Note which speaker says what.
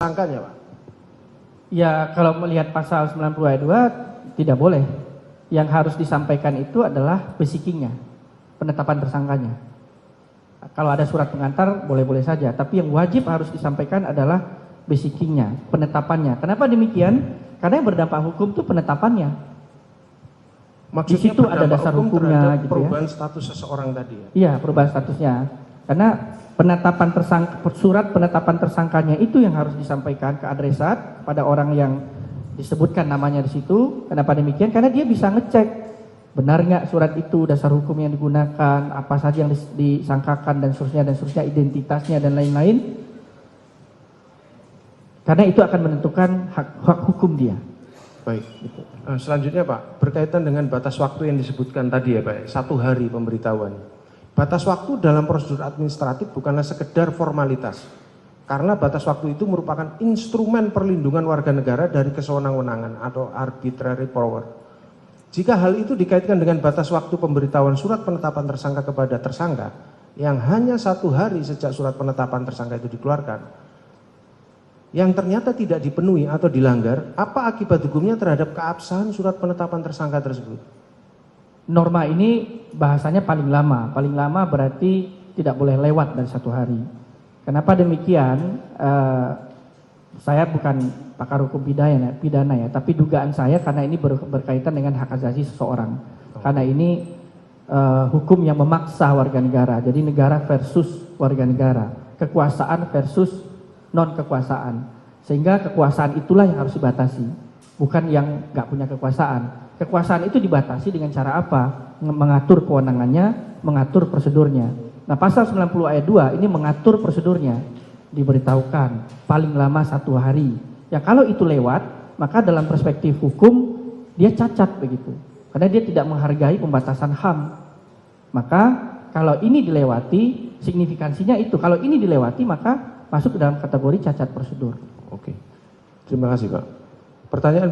Speaker 1: tersangkanya, Pak?
Speaker 2: Ya, kalau melihat pasal 90 ayat 2 tidak boleh. Yang harus disampaikan itu adalah basicingnya, penetapan tersangkanya. Kalau ada surat pengantar boleh-boleh saja, tapi yang wajib harus disampaikan adalah basicingnya, penetapannya. Kenapa demikian? Karena yang berdampak hukum itu penetapannya.
Speaker 1: Maksudnya
Speaker 2: di situ ada dasar
Speaker 1: hukum
Speaker 2: hukumnya
Speaker 1: terhadap
Speaker 2: gitu
Speaker 1: perubahan
Speaker 2: ya.
Speaker 1: status seseorang tadi ya?
Speaker 2: Iya, perubahan statusnya. Karena penetapan surat penetapan tersangkanya itu yang harus disampaikan ke adresat pada orang yang disebutkan namanya di situ. Kenapa demikian? Karena dia bisa ngecek benar nggak surat itu, dasar hukum yang digunakan, apa saja yang disangkakan dan seterusnya, identitasnya dan lain-lain. Karena itu akan menentukan hak hukum dia.
Speaker 1: Baik. Selanjutnya Pak, berkaitan dengan batas waktu yang disebutkan tadi ya Pak, 1 hari pemberitahuan. Batas waktu dalam prosedur administratif bukanlah sekedar formalitas. Karena batas waktu itu merupakan instrumen perlindungan warga negara dari kesewenang-wenangan atau arbitrary power. Jika hal itu dikaitkan dengan batas waktu pemberitahuan surat penetapan tersangka kepada tersangka yang hanya 1 hari sejak surat penetapan tersangka itu dikeluarkan, yang ternyata tidak dipenuhi atau dilanggar, apa akibat hukumnya terhadap keabsahan surat penetapan tersangka tersebut?
Speaker 2: Norma ini bahasanya paling lama berarti tidak boleh lewat dari 1 hari. Kenapa demikian? Saya bukan pakar hukum pidana ya, tapi dugaan saya karena ini berkaitan dengan hak asasi seseorang. Karena ini hukum yang memaksa warga negara, jadi negara versus warga negara, kekuasaan versus non kekuasaan, sehingga kekuasaan itulah yang harus dibatasi, bukan yang nggak punya kekuasaan. Kekuasaan itu dibatasi dengan cara apa? Mengatur kewenangannya, mengatur prosedurnya. Nah, pasal 90 ayat 2 ini mengatur prosedurnya, diberitahukan paling lama 1 hari. Ya kalau itu lewat, maka dalam perspektif hukum dia cacat begitu, karena dia tidak menghargai pembatasan HAM. Maka kalau ini dilewati, signifikansinya itu. Kalau ini dilewati maka masuk ke dalam kategori cacat prosedur.
Speaker 1: Oke, terima kasih Pak. Pertanyaan